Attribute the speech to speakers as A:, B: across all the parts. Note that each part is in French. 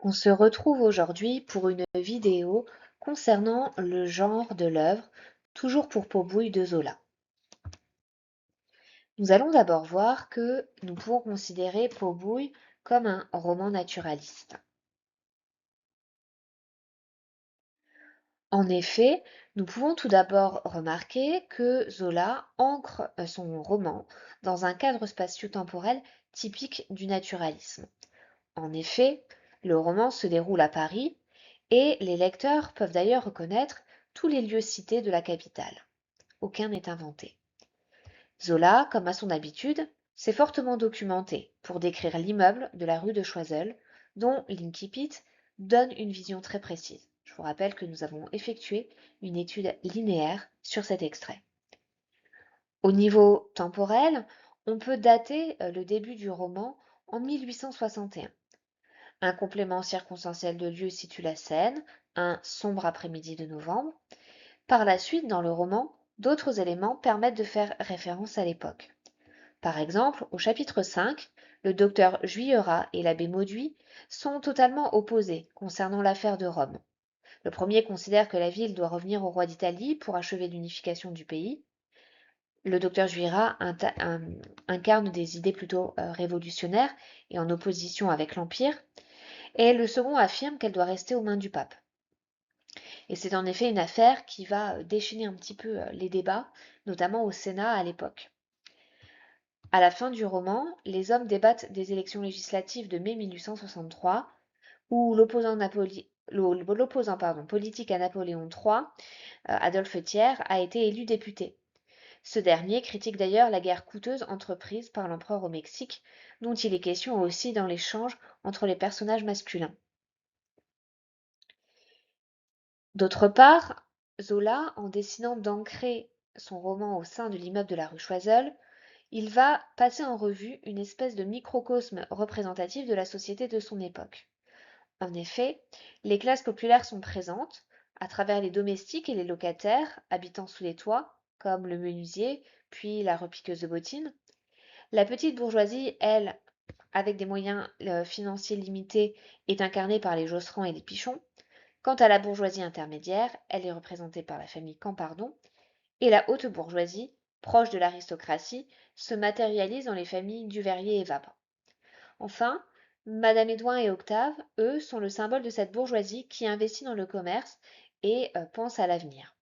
A: On se retrouve aujourd'hui pour une vidéo concernant le genre de l'œuvre, toujours pour Pot-Bouille de Zola. Nous allons d'abord voir que nous pouvons considérer Pot-Bouille comme un roman naturaliste. En effet, nous pouvons tout d'abord remarquer que Zola ancre son roman dans un cadre spatio-temporel typique du naturalisme. En effet, le roman se déroule à Paris et les lecteurs peuvent d'ailleurs reconnaître tous les lieux cités de la capitale. Aucun n'est inventé. Zola, comme à son habitude, s'est fortement documenté pour décrire l'immeuble de la rue de Choiseul, dont l'incipit donne une vision très précise. Je vous rappelle que nous avons effectué une étude linéaire sur cet extrait. Au niveau temporel, on peut dater le début du roman en 1861. Un complément circonstanciel de lieu situe la scène, un sombre après-midi de novembre. Par la suite, dans le roman, d'autres éléments permettent de faire référence à l'époque. Par exemple, au chapitre 5, le docteur Juillerat et l'abbé Mauduit sont totalement opposés concernant l'affaire de Rome. Le premier considère que la ville doit revenir au roi d'Italie pour achever l'unification du pays. Le docteur Juillerat incarne des idées plutôt révolutionnaires et en opposition avec l'Empire, et le second affirme qu'elle doit rester aux mains du pape. Et c'est en effet une affaire qui va déchaîner un petit peu les débats, notamment au Sénat à l'époque. À la fin du roman, les hommes débattent des élections législatives de mai 1863, où l'opposant politique à Napoléon III, Adolphe Thiers, a été élu député. Ce dernier critique d'ailleurs la guerre coûteuse entreprise par l'empereur au Mexique, dont il est question aussi dans l'échange entre les personnages masculins. D'autre part, Zola, en décidant d'ancrer son roman au sein de l'immeuble de la rue Choiseul, il va passer en revue une espèce de microcosme représentatif de la société de son époque. En effet, les classes populaires sont présentes, à travers les domestiques et les locataires habitant sous les toits, comme le menuisier, puis la repiqueuse de bottines. La petite bourgeoisie, elle, avec des moyens financiers limités, est incarnée par les Josserand et les Pichon. Quant à la bourgeoisie intermédiaire, elle est représentée par la famille Campardon, et la haute bourgeoisie, proche de l'aristocratie, se matérialise dans les familles Duveyrier et Vabre. Enfin, Madame Édouin et Octave, eux, sont le symbole de cette bourgeoisie qui investit dans le commerce et pense à l'avenir.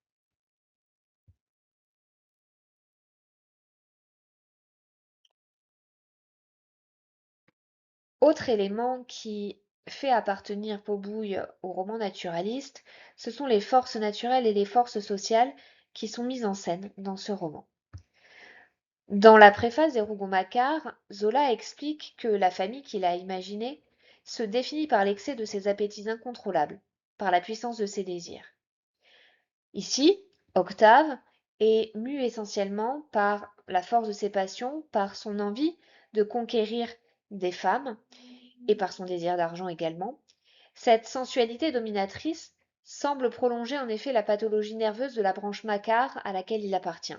A: Autre élément qui fait appartenir Pot-Bouille au roman naturaliste, ce sont les forces naturelles et les forces sociales qui sont mises en scène dans ce roman. Dans la préface des Rougon-Macquart, Zola explique que la famille qu'il a imaginée se définit par l'excès de ses appétits incontrôlables, par la puissance de ses désirs. Ici, Octave est mu essentiellement par la force de ses passions, par son envie de conquérir des femmes et par son désir d'argent également. Cette sensualité dominatrice semble prolonger en effet la pathologie nerveuse de la branche Macquart à laquelle il appartient.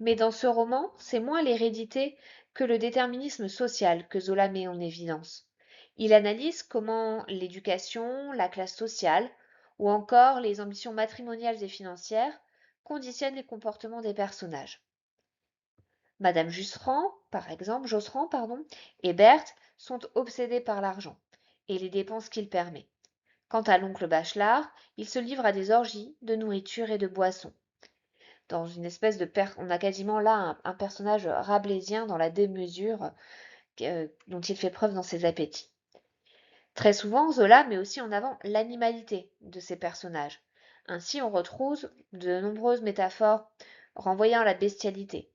A: Mais dans ce roman, c'est moins l'hérédité que le déterminisme social que Zola met en évidence. Il analyse comment l'éducation, la classe sociale ou encore les ambitions matrimoniales et financières conditionnent les comportements des personnages. Madame Josserand, et Berthe sont obsédés par l'argent et les dépenses qu'il permet. Quant à l'oncle Bachelard, il se livre à des orgies de nourriture et de boissons. Dans une espèce de on a quasiment là un personnage rabelaisien dans la démesure dont il fait preuve dans ses appétits. Très souvent, Zola met aussi en avant l'animalité de ces personnages. Ainsi, on retrouve de nombreuses métaphores renvoyant à la bestialité.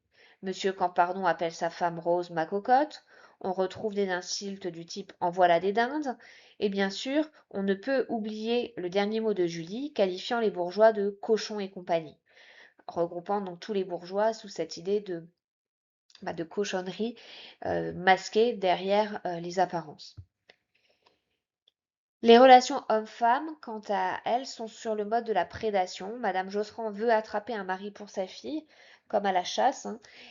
A: Monsieur Campardon appelle sa femme Rose ma cocotte, on retrouve des insultes du type en voilà des dindes, et bien sûr, on ne peut oublier le dernier mot de Julie, qualifiant les bourgeois de cochons et compagnie, regroupant donc tous les bourgeois sous cette idée de cochonnerie masquée derrière les apparences. Les relations hommes-femmes, quant à elles, sont sur le mode de la prédation. Madame Josserand veut attraper un mari pour sa fille, comme à la chasse,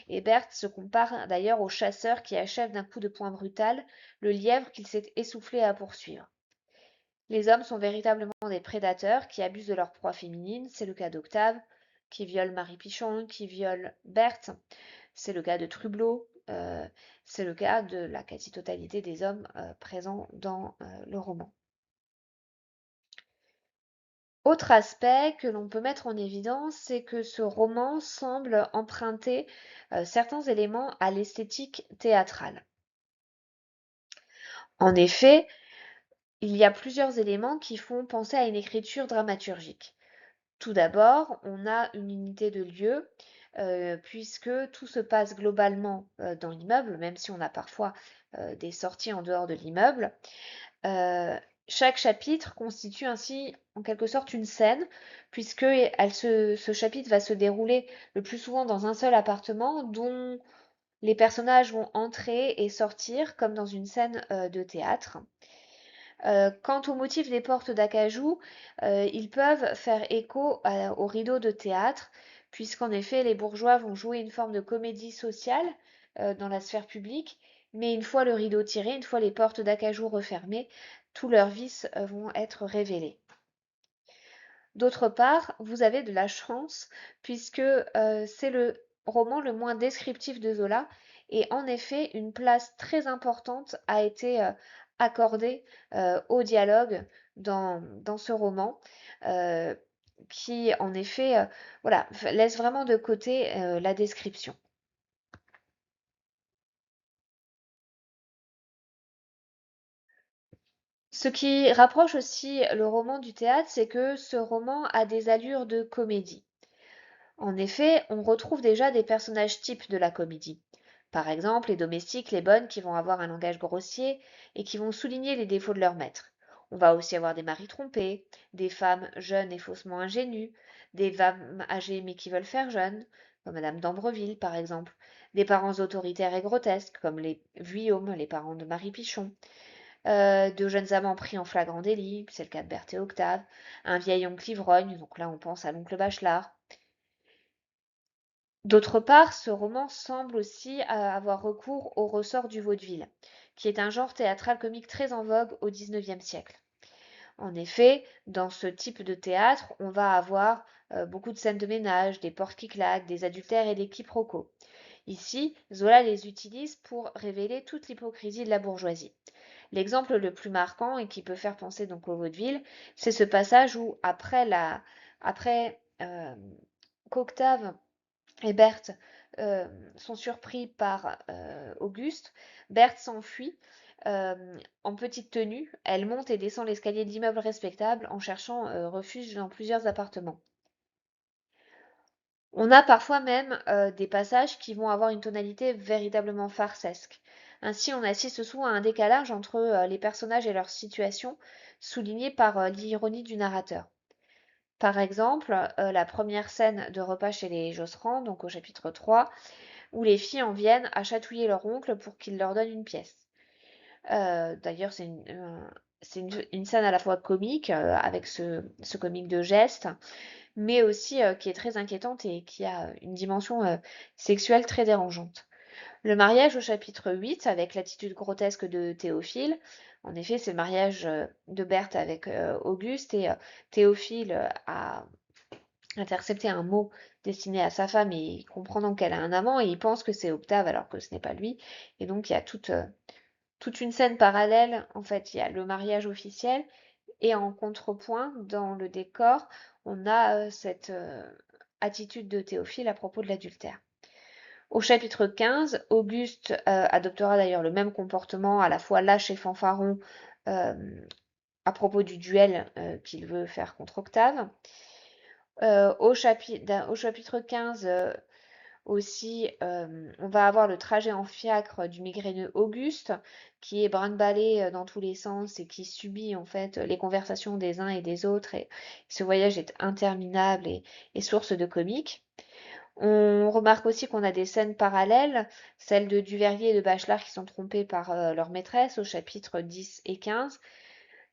A: et Berthe se compare d'ailleurs au chasseur qui achève d'un coup de poing brutal le lièvre qu'il s'est essoufflé à poursuivre. Les hommes sont véritablement des prédateurs qui abusent de leur proie féminine. C'est le cas d'Octave, qui viole Marie Pichon, qui viole Berthe. C'est le cas de Trublot. C'est le cas de la quasi-totalité des hommes présents dans le roman. Autre aspect que l'on peut mettre en évidence, c'est que ce roman semble emprunter certains éléments à l'esthétique théâtrale. En effet, il y a plusieurs éléments qui font penser à une écriture dramaturgique. Tout d'abord, on a une unité de lieu, puisque tout se passe globalement dans l'immeuble, même si on a parfois des sorties en dehors de l'immeuble. Chaque chapitre constitue ainsi en quelque sorte une scène, puisque ce chapitre va se dérouler le plus souvent dans un seul appartement dont les personnages vont entrer et sortir comme dans une scène de théâtre. Quant au motif des portes d'acajou, ils peuvent faire écho aux rideaux de théâtre, puisqu'en effet les bourgeois vont jouer une forme de comédie sociale dans la sphère publique, mais une fois le rideau tiré, une fois les portes d'acajou refermées, tous leurs vices vont être révélés. D'autre part, vous avez de la chance puisque c'est le roman le moins descriptif de Zola et en effet une place très importante a été accordée au dialogue dans ce roman euh, qui en effet voilà, laisse vraiment de côté la description. Ce qui rapproche aussi le roman du théâtre, c'est que ce roman a des allures de comédie. En effet, on retrouve déjà des personnages types de la comédie. Par exemple, les domestiques, les bonnes, qui vont avoir un langage grossier et qui vont souligner les défauts de leur maître. On va aussi avoir des maris trompés, des femmes jeunes et faussement ingénues, des femmes âgées mais qui veulent faire jeunes, comme Madame d'Ambreville par exemple, des parents autoritaires et grotesques, comme les Vuillaume, les parents de Marie Pichon, de jeunes amants pris en flagrant délit, c'est le cas de Berthe et Octave, un vieil oncle ivrogne, donc là on pense à l'oncle Bachelard. D'autre part, ce roman semble aussi avoir recours au ressort du vaudeville, qui est un genre théâtral comique très en vogue au XIXe siècle. En effet, dans ce type de théâtre, on va avoir beaucoup de scènes de ménage, des portes qui claquent, des adultères et des quiproquos. Ici, Zola les utilise pour révéler toute l'hypocrisie de la bourgeoisie. L'exemple le plus marquant et qui peut faire penser donc au vaudeville, c'est ce passage où après qu'Octave et Berthe sont surpris par Auguste. Berthe s'enfuit en petite tenue. Elle monte et descend l'escalier de l'immeuble respectable en cherchant refuge dans plusieurs appartements. On a parfois même des passages qui vont avoir une tonalité véritablement farcesque. Ainsi, on assiste souvent à un décalage entre les personnages et leur situation, souligné par l'ironie du narrateur. Par exemple, la première scène de repas chez les Josserand, donc au chapitre 3, où les filles en viennent à chatouiller leur oncle pour qu'il leur donne une pièce. D'ailleurs, c'est une scène à la fois comique, avec ce comique de geste, mais aussi qui est très inquiétante et qui a une dimension sexuelle très dérangeante. Le mariage au chapitre 8, avec l'attitude grotesque de Théophile, en effet, c'est le mariage de Berthe avec Auguste, et Théophile a intercepté un mot destiné à sa femme et comprenant qu'elle a un amant et il pense que c'est Octave alors que ce n'est pas lui. Et donc il y a toute une scène parallèle. En fait, il y a le mariage officiel et en contrepoint, dans le décor, on a cette attitude de Théophile à propos de l'adultère. Au chapitre 15, Auguste adoptera d'ailleurs le même comportement à la fois lâche et fanfaron euh, à propos du duel qu'il veut faire contre Octave. Au chapitre 15 aussi, on va avoir le trajet en fiacre du migraineux Auguste, qui est brinque-ballé dans tous les sens et qui subit en fait les conversations des uns et des autres. Et ce voyage est interminable et source de comique. On remarque aussi qu'on a des scènes parallèles, celles de Duvervier et de Bachelard qui sont trompés par leur maîtresse au chapitre 10 et 15.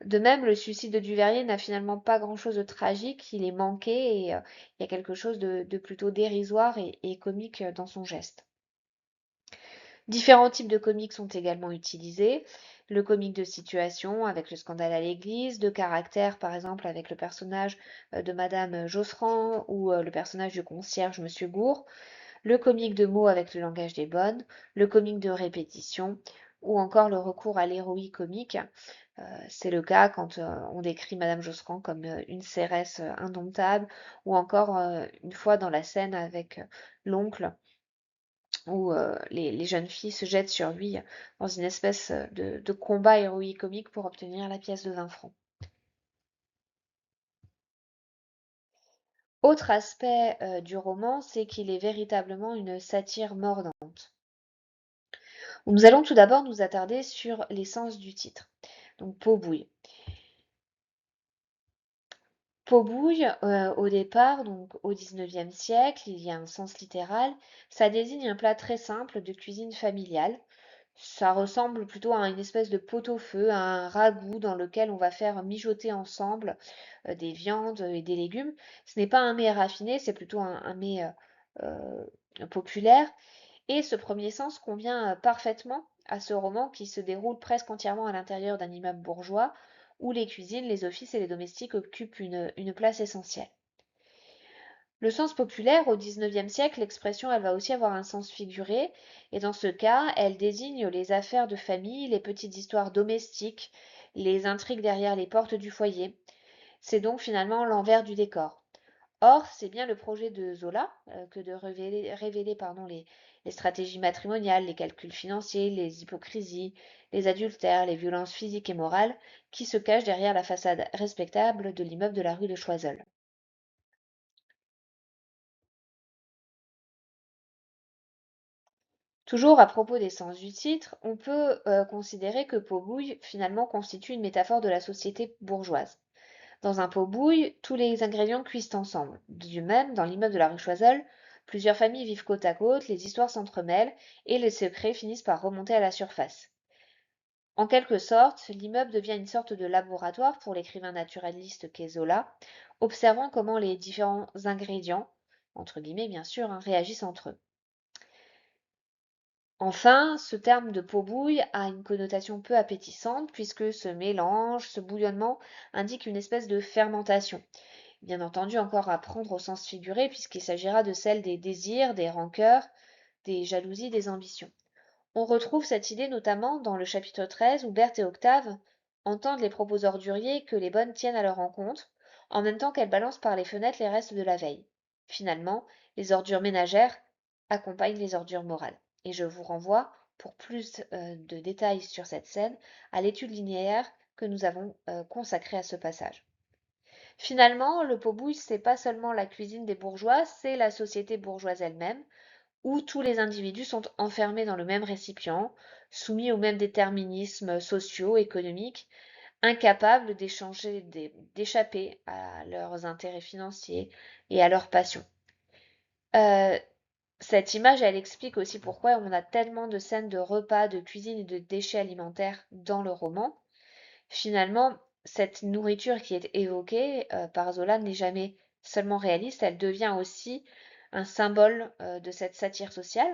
A: De même, le suicide de Duveyrier n'a finalement pas grand-chose de tragique, il est manqué et il y a quelque chose de plutôt dérisoire et comique dans son geste. Différents types de comiques sont également utilisés. le comique de situation avec le scandale à l'église, de caractère par exemple avec le personnage de Madame Josserand ou le personnage du concierge Monsieur Gourd, le comique de mots avec le langage des bonnes, le comique de répétition ou encore le recours à l'héroïque comique. C'est le cas quand on décrit Madame Josserand comme une céresse indomptable ou encore une fois dans la scène avec l'oncle où les jeunes filles se jettent sur lui dans une espèce de combat héroïque comique pour obtenir la pièce de 20 francs. Autre aspect du roman, c'est qu'il est véritablement une satire mordante. Nous allons tout d'abord nous attarder sur l'essence du titre, donc Pot-bouille. Pot-bouille, au départ, donc au XIXe siècle, il y a un sens littéral, ça désigne un plat très simple de cuisine familiale. Ça ressemble plutôt à une espèce de pot-au-feu, à un ragoût dans lequel on va faire mijoter ensemble des viandes et des légumes. Ce n'est pas un mets raffiné, c'est plutôt un mets populaire. Et ce premier sens convient parfaitement à ce roman qui se déroule presque entièrement à l'intérieur d'un immeuble bourgeois où les cuisines, les offices et les domestiques occupent une place essentielle. Le sens populaire, au XIXe siècle, l'expression, elle va aussi avoir un sens figuré, et dans ce cas, elle désigne les affaires de famille, les petites histoires domestiques, les intrigues derrière les portes du foyer. C'est donc finalement l'envers du décor. Or, c'est bien le projet de Zola que de révéler pardon, les stratégies matrimoniales, les calculs financiers, les hypocrisies, les adultères, les violences physiques et morales qui se cachent derrière la façade respectable de l'immeuble de la rue de Choiseul. Toujours à propos des sens du titre, on peut considérer que pot-bouille finalement constitue une métaphore de la société bourgeoise. Dans un pot-bouille, tous les ingrédients cuisent ensemble. Du même, dans l'immeuble de la rue Choiseul, plusieurs familles vivent côte à côte, les histoires s'entremêlent et les secrets finissent par remonter à la surface. En quelque sorte, l'immeuble devient une sorte de laboratoire pour l'écrivain naturaliste qu'est Zola, observant comment les différents ingrédients, entre guillemets bien sûr, réagissent entre eux. Enfin, ce terme de pot-bouille a une connotation peu appétissante puisque ce mélange, ce bouillonnement indique une espèce de fermentation. Bien entendu encore à prendre au sens figuré puisqu'il s'agira de celle des désirs, des rancœurs, des jalousies, des ambitions. On retrouve cette idée notamment dans le chapitre 13 où Berthe et Octave entendent les propos orduriers que les bonnes tiennent à leur rencontre, en même temps qu'elles balancent par les fenêtres les restes de la veille. Finalement, les ordures ménagères accompagnent les ordures morales. Et je vous renvoie, pour plus de détails sur cette scène, à l'étude linéaire que nous avons consacrée à ce passage. Finalement, le pot-bouille, c'est pas seulement la cuisine des bourgeois, c'est la société bourgeoise elle-même, où tous les individus sont enfermés dans le même récipient, soumis aux mêmes déterminismes sociaux, économiques, incapables d'échanger, d'échapper à leurs intérêts financiers et à leurs passions. Euh, Cette image, elle explique aussi pourquoi on a tellement de scènes de repas, de cuisine et de déchets alimentaires dans le roman. Finalement, cette nourriture qui est évoquée par Zola n'est jamais seulement réaliste, elle devient aussi un symbole de cette satire sociale.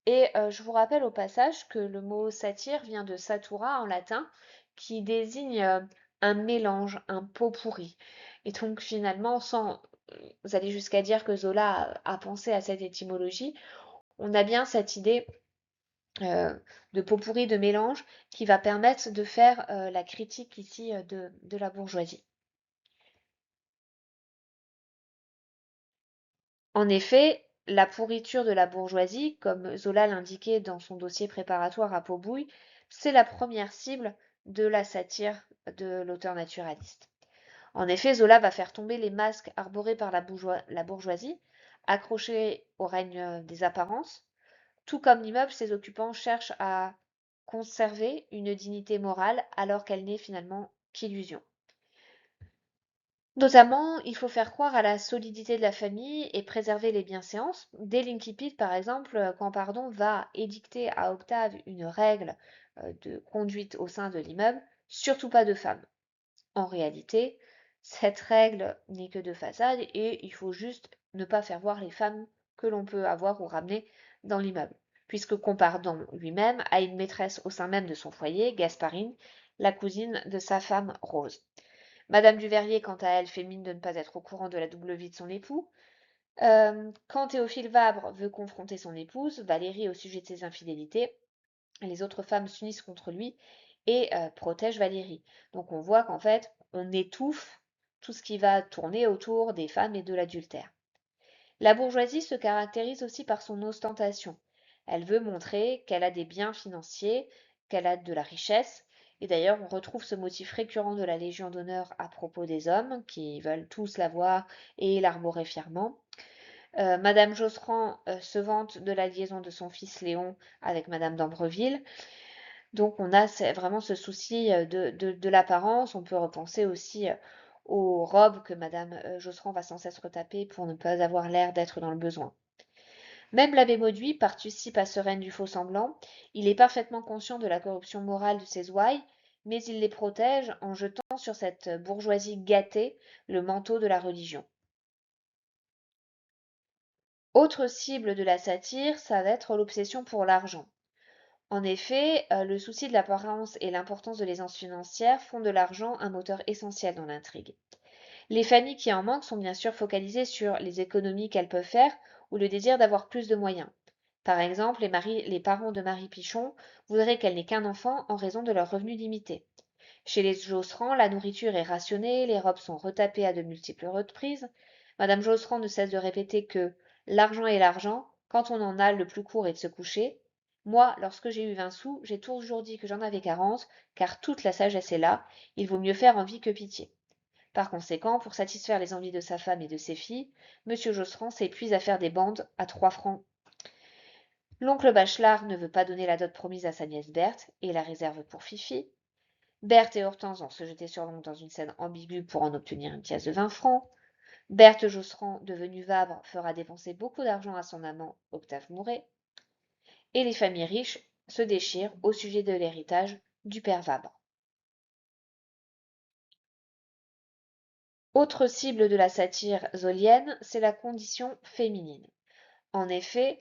A: Et je vous rappelle au passage que le mot satire vient de satura en latin, qui désigne un mélange, un pot pourri. Et donc finalement, sans aller jusqu'à dire que Zola a pensé à cette étymologie, on a bien cette idée de pot pourri, de mélange, qui va permettre de faire la critique ici de la bourgeoisie. En effet, la pourriture de la bourgeoisie, comme Zola l'indiquait dans son dossier préparatoire à Pot-bouille, c'est la première cible de la satire de l'auteur naturaliste. En effet, Zola va faire tomber les masques arborés par la bourgeoisie, accrochés au règne des apparences. Tout comme l'immeuble, ses occupants cherchent à conserver une dignité morale alors qu'elle n'est finalement qu'illusion. Notamment, il faut faire croire à la solidité de la famille et préserver les bienséances. Dès l'Incipit, par exemple, quand Pardon va édicter à Octave une règle de conduite au sein de l'immeuble, surtout pas de femmes. En réalité, cette règle n'est que de façade et il faut juste ne pas faire voir les femmes que l'on peut avoir ou ramener dans l'immeuble. puisque Compardon lui-même a une maîtresse au sein même de son foyer, Gasparine, la cousine de sa femme Rose. Madame Duveyrier, quant à elle, fait mine de ne pas être au courant de la double vie de son époux. Quand Théophile Vabre veut confronter son épouse, Valérie, au sujet de ses infidélités, les autres femmes s'unissent contre lui et protègent Valérie. Donc on voit qu'en fait, on étouffe tout ce qui va tourner autour des femmes et de l'adultère. La bourgeoisie se caractérise aussi par son ostentation. Elle veut montrer qu'elle a des biens financiers, qu'elle a de la richesse. Et d'ailleurs, on retrouve ce motif récurrent de la Légion d'honneur à propos des hommes, qui veulent tous l'avoir et l'arborer fièrement. Madame Josserand se vante de la liaison de son fils Léon avec Madame d'Ambreville. Donc on a vraiment ce souci de l'apparence. On peut repenser aussi aux robes que Madame Josserand va sans cesse retaper pour ne pas avoir l'air d'être dans le besoin. Même l'abbé Mauduit participe à ce règne du faux-semblant. Il est parfaitement conscient de la corruption morale de ses ouailles, mais il les protège en jetant sur cette bourgeoisie gâtée le manteau de la religion. Autre cible de la satire, ça va être l'obsession pour l'argent. En effet, le souci de l'apparence et l'importance de l'aisance financière font de l'argent un moteur essentiel dans l'intrigue. Les familles qui en manquent sont bien sûr focalisées sur les économies qu'elles peuvent faire ou le désir d'avoir plus de moyens. Par exemple, les parents de Marie Pichon voudraient qu'elle n'ait qu'un enfant en raison de leurs revenus limités. Chez les Josserand, la nourriture est rationnée, les robes sont retapées à de multiples reprises. Madame Josserand ne cesse de répéter que l'argent est l'argent, quand on en a, le plus court est de se coucher. Moi, lorsque j'ai eu 20 sous, j'ai toujours dit que j'en avais 40, car toute la sagesse est là, il vaut mieux faire envie que pitié. Par conséquent, pour satisfaire les envies de sa femme et de ses filles, Monsieur Josserand s'épuise à faire des bandes à 3 francs. L'oncle Bachelard ne veut pas donner la dot promise à sa nièce Berthe et la réserve pour Fifi. Berthe et Hortense vont se jeter sur l'oncle dans une scène ambiguë pour en obtenir une pièce de 20 francs. Berthe Josserand, devenue Vabre, fera dépenser beaucoup d'argent à son amant Octave Mouret. Et les familles riches se déchirent au sujet de l'héritage du père Vabre. Autre cible de la satire zolienne, c'est la condition féminine. En effet,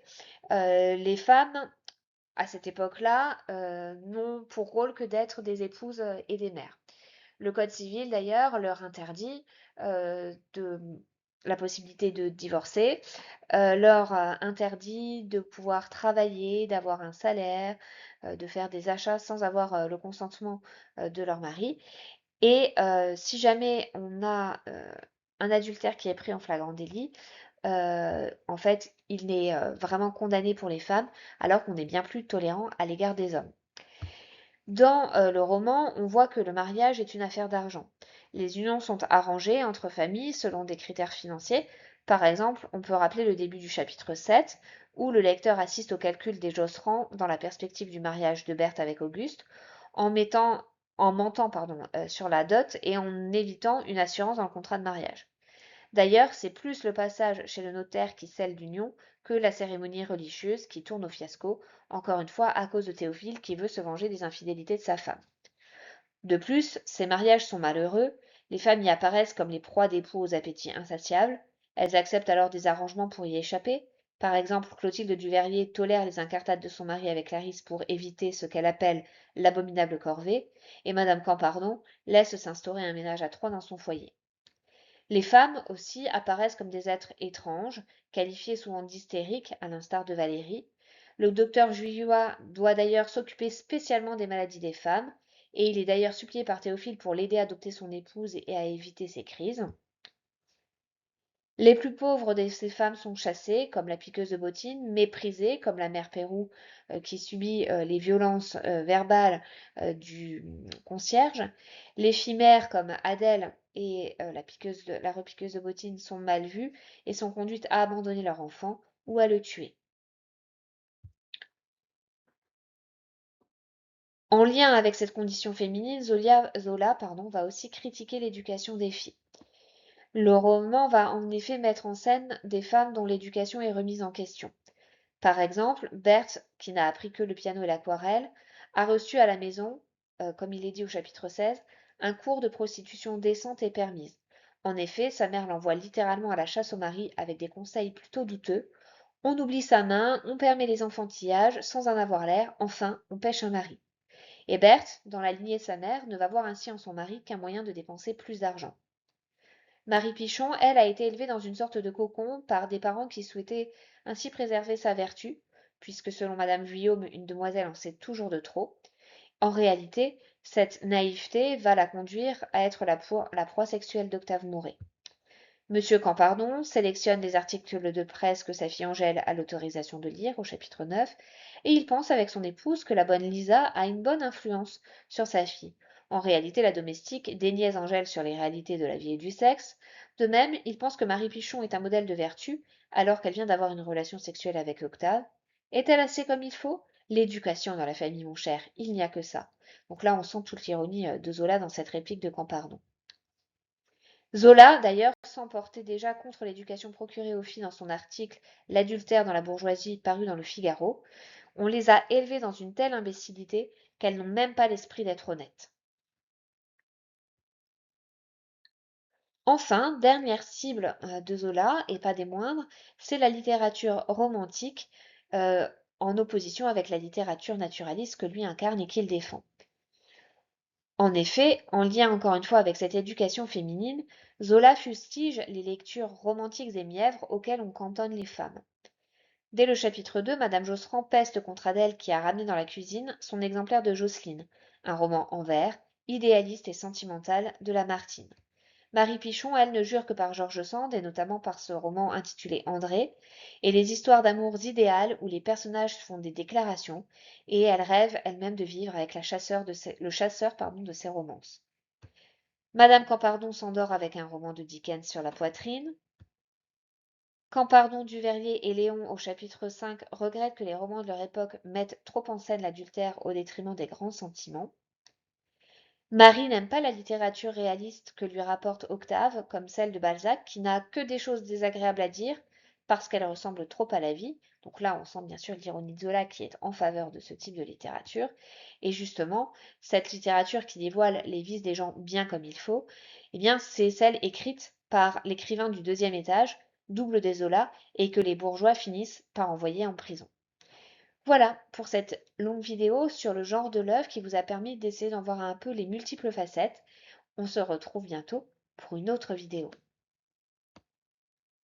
A: les femmes, à cette époque-là, n'ont pour rôle que d'être des épouses et des mères. Le Code civil, d'ailleurs, leur interdit la possibilité de divorcer, leur interdit de pouvoir travailler, d'avoir un salaire, de faire des achats sans avoir le consentement de leur mari. Et si jamais on a un adultère qui est pris en flagrant délit, en fait, il est vraiment condamné pour les femmes, alors qu'on est bien plus tolérant à l'égard des hommes. Dans le roman, on voit que le mariage est une affaire d'argent. Les unions sont arrangées entre familles selon des critères financiers. Par exemple, on peut rappeler le début du chapitre 7, où le lecteur assiste au calcul des Josserand dans la perspective du mariage de Berthe avec Auguste, en mentant sur la dot et en évitant une assurance dans le contrat de mariage. D'ailleurs, c'est plus le passage chez le notaire qui scelle l'union que la cérémonie religieuse qui tourne au fiasco, encore une fois à cause de Théophile qui veut se venger des infidélités de sa femme. De plus, ces mariages sont malheureux, les femmes y apparaissent comme les proies d'époux aux appétits insatiables, elles acceptent alors des arrangements pour y échapper. Par exemple, Clotilde Duverrier tolère les incartades de son mari avec Clarisse pour éviter ce qu'elle appelle l'abominable corvée, et Madame Campardon laisse s'instaurer un ménage à trois dans son foyer. Les femmes aussi apparaissent comme des êtres étranges, qualifiés souvent d'hystériques, à l'instar de Valérie. Le docteur Juillois doit d'ailleurs s'occuper spécialement des maladies des femmes, et il est d'ailleurs supplié par Théophile pour l'aider à adopter son épouse et à éviter ses crises. Les plus pauvres de ces femmes sont chassées, comme la piqueuse de bottines, méprisées, comme la mère Pérou, qui subit les violences verbales du concierge. Les chimères, comme Adèle et la repiqueuse de bottines, sont mal vues et sont conduites à abandonner leur enfant ou à le tuer. En lien avec cette condition féminine, Zola va aussi critiquer l'éducation des filles. Le roman va en effet mettre en scène des femmes dont l'éducation est remise en question. Par exemple, Berthe, qui n'a appris que le piano et l'aquarelle, a reçu à la maison, comme il est dit au chapitre 16, un cours de prostitution décente et permise. En effet, sa mère l'envoie littéralement à la chasse au mari avec des conseils plutôt douteux. On oublie sa main, on permet les enfantillages sans en avoir l'air, enfin, on pêche un mari. Et Berthe, dans la lignée de sa mère, ne va voir ainsi en son mari qu'un moyen de dépenser plus d'argent. Marie Pichon, elle, a été élevée dans une sorte de cocon par des parents qui souhaitaient ainsi préserver sa vertu, puisque selon Madame Vuillaume, une demoiselle en sait toujours de trop. En réalité, cette naïveté va la conduire à être la proie sexuelle d'Octave Mouret. Monsieur Campardon sélectionne les articles de presse que sa fille Angèle a l'autorisation de lire au chapitre 9 et il pense avec son épouse que la bonne Lisa a une bonne influence sur sa fille. En réalité, la domestique déniaise Angèle sur les réalités de la vie et du sexe. De même, il pense que Marie Pichon est un modèle de vertu alors qu'elle vient d'avoir une relation sexuelle avec Octave. Est-elle assez comme il faut? L'éducation dans la famille, mon cher, il n'y a que ça. Donc là, on sent toute l'ironie de Zola dans cette réplique de Campardon. Zola, d'ailleurs, s'emportait déjà contre l'éducation procurée aux filles dans son article L'adultère dans la bourgeoisie paru dans le Figaro. On les a élevées dans une telle imbécilité qu'elles n'ont même pas l'esprit d'être honnêtes. Enfin, dernière cible de Zola, et pas des moindres, c'est la littérature romantique euh, en opposition avec la littérature naturaliste que lui incarne et qu'il défend. En effet, en lien encore une fois avec cette éducation féminine, Zola fustige les lectures romantiques et mièvres auxquelles on cantonne les femmes. Dès le chapitre 2, Madame Josserand peste contre Adèle qui a ramené dans la cuisine son exemplaire de Jocelyne, un roman en vers, idéaliste et sentimental de Lamartine. Marie Pichon, elle, ne jure que par George Sand, et notamment par ce roman intitulé André, et les histoires d'amour idéales où les personnages font des déclarations, et elle rêve elle-même de vivre avec le chasseur de ses romances. Madame Campardon s'endort avec un roman de Dickens sur la poitrine. Campardon, Duveyrier et Léon, au chapitre 5, regrettent que les romans de leur époque mettent trop en scène l'adultère au détriment des grands sentiments. Marie n'aime pas la littérature réaliste que lui rapporte Octave, comme celle de Balzac, qui n'a que des choses désagréables à dire parce qu'elle ressemble trop à la vie. Donc là, on sent bien sûr l'ironie de Zola qui est en faveur de ce type de littérature. Et justement, cette littérature qui dévoile les vices des gens bien comme il faut, eh bien, c'est celle écrite par l'écrivain du deuxième étage, double des Zola, et que les bourgeois finissent par envoyer en prison. Voilà pour cette longue vidéo sur le genre de l'œuvre qui vous a permis d'essayer d'en voir un peu les multiples facettes. On se retrouve bientôt pour une autre vidéo.